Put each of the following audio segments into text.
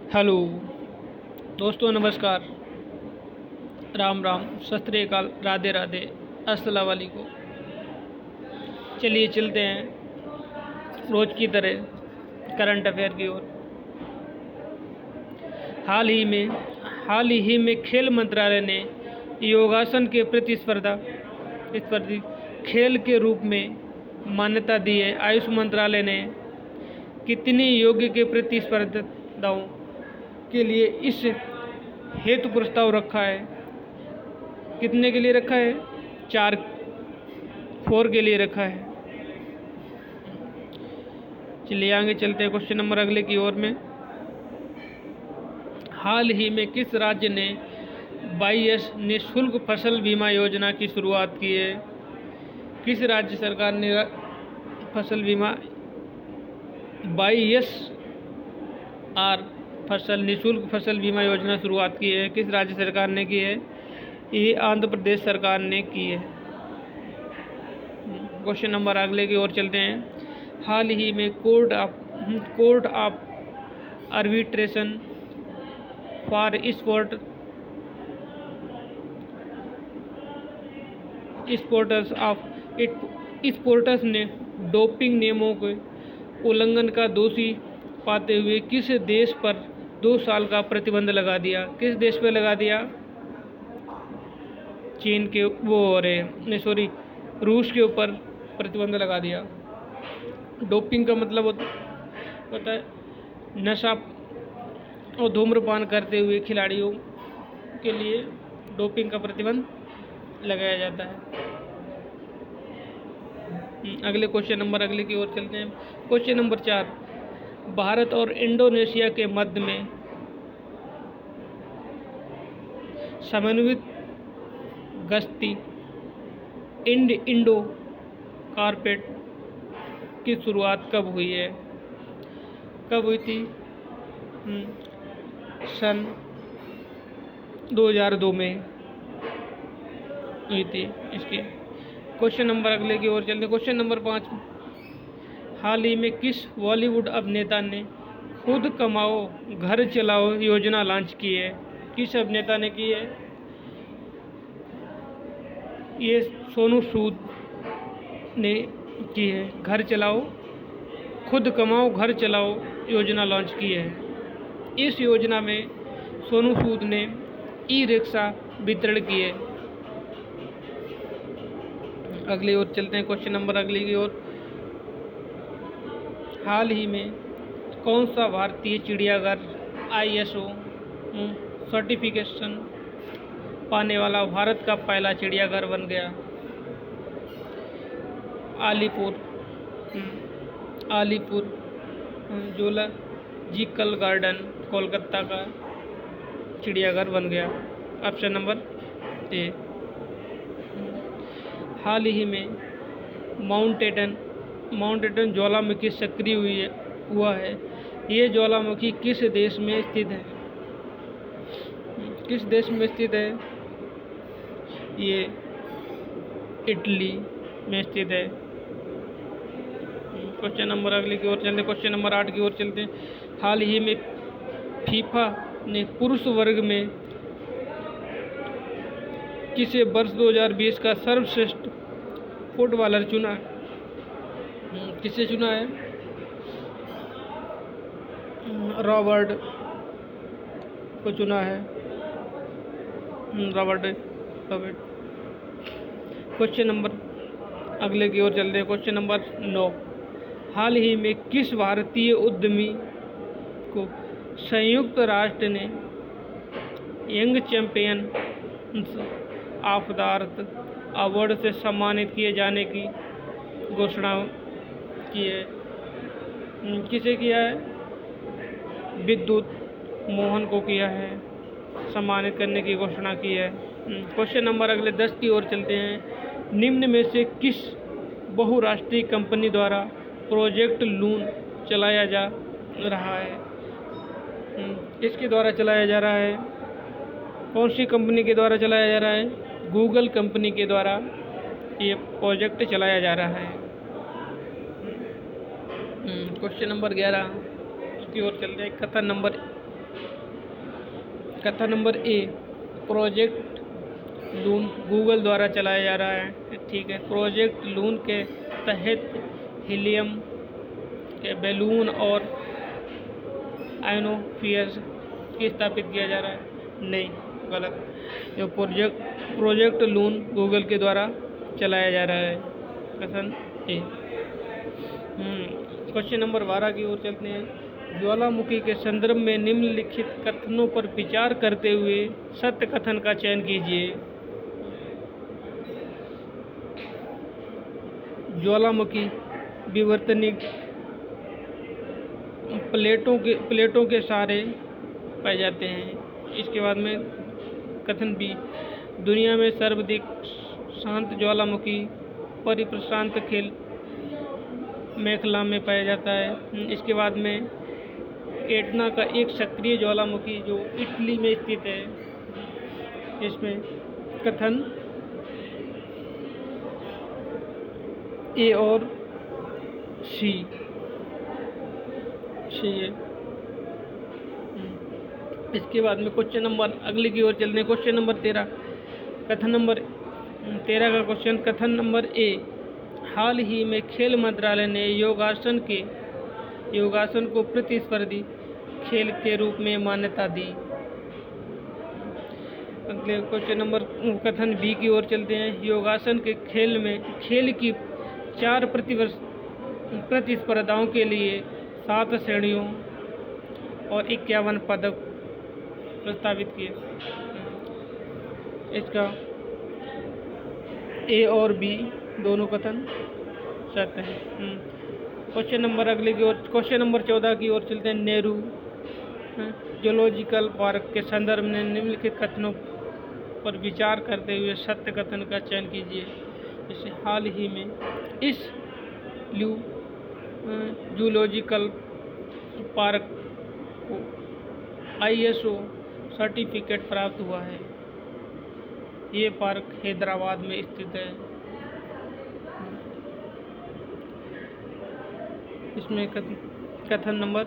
Hello दोस्तों, नमस्कार, राम राम, सत श्री अकाल, राधे राधे, अस्सलाम वालेकुम। चलिए चलते हैं रोज की तरह करंट अफेयर की ओर। हाल ही में खेल मंत्रालय ने योगासन के प्रतिस्पर्धी खेल के रूप में मान्यता दी है। आयुष मंत्रालय ने कितनी योग के प्रतिस्पर्धाओं के लिए इस हेतु प्रस्ताव रखा है? कितने के लिए रखा है? 4 के लिए रखा है। चलिए आगे चलते हैं क्वेश्चन नंबर अगले की ओर में। हाल ही में किस राज्य ने 22 निःशुल्क फसल बीमा योजना की शुरुआत की है? किस राज्य सरकार ने फसल बीमा 22 निःशुल्क फसल बीमा योजना शुरुआत की है? किस राज्य सरकार ने की है? ये आंध्र प्रदेश सरकार ने की है। क्वेश्चन नंबर अगले की ओर चलते हैं। हाल ही में court of arbitration for sports ने डोपिंग नियमों के उल्लंघन का दोषी पाते हुए किस देश पर 2 साल का प्रतिबंध लगा दिया? किस देश पर लगा दिया? चीन के रूस के ऊपर प्रतिबंध लगा दिया। डोपिंग का मतलब होता है नशा और धूम्रपान करते हुए खिलाड़ियों के लिए डोपिंग का प्रतिबंध लगाया जाता है। अगले की ओर चलते हैं। क्वेश्चन नंबर 4, भारत और इंडोनेशिया के मध्य में समन्वित गश्ती इंडो कारपेट की शुरुआत कब हुई है? कब हुई थी? सन 2002 में हुई थी इसकी। क्वेश्चन नंबर अगले की ओर चलते हैं। क्वेश्चन नंबर 5, हाल ही में किस बॉलीवुड अभिनेता ने खुद कमाओ घर चलाओ योजना लॉन्च की है? किस अभिनेता ने की है? ये सोनू सूद ने की है। खुद कमाओ घर चलाओ योजना लॉन्च की है। इस योजना में सोनू सूद ने ई-रिक्शा वितरण किए। अगली ओर चलते हैं। क्वेश्चन नंबर अगले की ओर। हाल ही में कौन सा भारतीय चिड़ियाघर ISO सर्टिफिकेशन पाने वाला भारत का पहला चिड़ियाघर बन गया? अलीपुर जूलॉजिकल गार्डन कोलकाता का चिड़ियाघर बन गया। Option number A. हाल ही में माउंटेन ज्वालामुखी सक्रिय हुआ है। ये ज्वालामुखी किस देश में स्थित है? किस देश में स्थित है? ये इटली में स्थित है। क्वेश्चन नंबर अगले की ओर चलते हैं। क्वेश्चन नंबर 8 की ओर चलते हैं। हाल ही में फीफा ने पुरुष वर्ग में किसे वर्ष 2020 का सर्वश्रेष्ठ फुटबॉलर चुना? किसे चुना है? रॉबर्ट को चुना है। रॉबर्ट। क्वेश्चन नंबर अगले की ओर चलते हैं। क्वेश्चन नंबर 9, हाल ही में किस भारतीय उद्यमी को संयुक्त राष्ट्र ने young champions of the earth award से सम्मानित किए जाने की घोषणा की है? किसे किया है? विद्युत मोहन को किया है, सम्मानित करने की घोषणा की है। क्वेश्चन नंबर अगले 10 की ओर चलते हैं। निम्न में से किस बहुराष्ट्रीय कंपनी द्वारा प्रोजेक्ट लून चलाया जा रहा है? किसके द्वारा चलाया जा रहा है? कौन सी कंपनी के द्वारा चलाया जा रहा है? गूगल कंपनी के द्वारा ये प्रोजेक्ट चलाया जा रहा है। क्वेश्चन नंबर 11 की ओर चलते हैं। कथन नंबर कथन number A, project loon Google द्वारा चलाया जा रहा है। ठीक है, प्रोजेक्ट लून के तहत हीलियम के बैलून और आयनोस्फीयर की स्थापित किया जा रहा है। नहीं, गलत। जो प्रोजेक्ट लून गूगल के द्वारा चलाया जा रहा है। कथन ए। क्वेश्चन नंबर 12 की ओर चलते हैं। ज्वालामुखी के संदर्भ में निम्नलिखित कथनों पर विचार करते हुए सत्य कथन का चयन कीजिए। ज्वालामुखी विवर्तनिक प्लेटों के सहारे पाए जाते हैं। इसके बाद में कथन बी, दुनिया में सर्वाधिक शांत ज्वालामुखी परिप्रशांत खेल मेखला में पाया जाता है। इसके बाद में एटना का एक सक्रिय ज्वालामुखी जो इटली में स्थित है। इसमें कथन ए और सी है। इसके बाद में क्वेश्चन नंबर अगले की ओर चलते हैं। क्वेश्चन नंबर 13, कथन नंबर 13 का क्वेश्चन, कथन नंबर ए, हाल ही में खेल मंत्रालय ने योगासन को प्रतिस्पर्धी खेल के रूप में मान्यता दी। अगले क्वेश्चन नंबर कथन बी की ओर चलते हैं। योगासन के खेल की 4 प्रतिस्पर्धाओं के लिए 7 श्रेणियों और 51 पदक प्रस्तावित किए। इसका ए और बी दोनों कथन सत्य हैं। क्वेश्चन नंबर अगले की ओर, क्वेश्चन नंबर 14 की ओर चलते हैं। नेहरू जूलॉजिकल पार्क के संदर्भ में निम्नलिखित कथनों पर विचार करते हुए सत्य कथन का चयन कीजिए। जैसे हाल ही में इस जूलॉजिकल पार्क को ISO सर्टिफिकेट प्राप्त हुआ है। ये पार्क हैदराबाद में स्थित है। इसमें कथन नंबर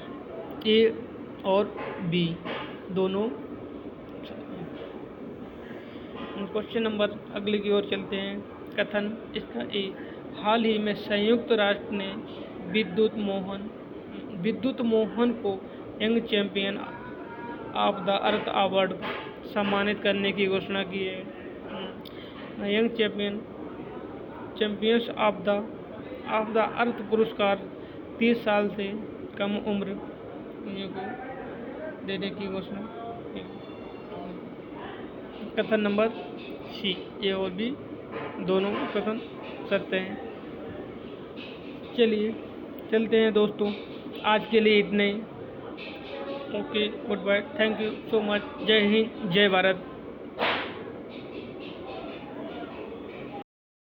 ए और बी दोनों। क्वेश्चन नंबर अगले की ओर चलते हैं। कथन इसका ए, हाल ही में संयुक्त राष्ट्र ने विद्युत मोहन को young champion of the earth award सम्मानित करने की घोषणा की है। Young champions of the earth पुरस्कार 30 साल से कम उम्र को देने की घोषणा की। कथन नंबर सी, ए और बी दोनों कथन सत्य हैं। चलिए चलते हैं दोस्तों, आज के लिए इतने ही। Okay, good bye, thank you so much. जय हिंद, जय भारत।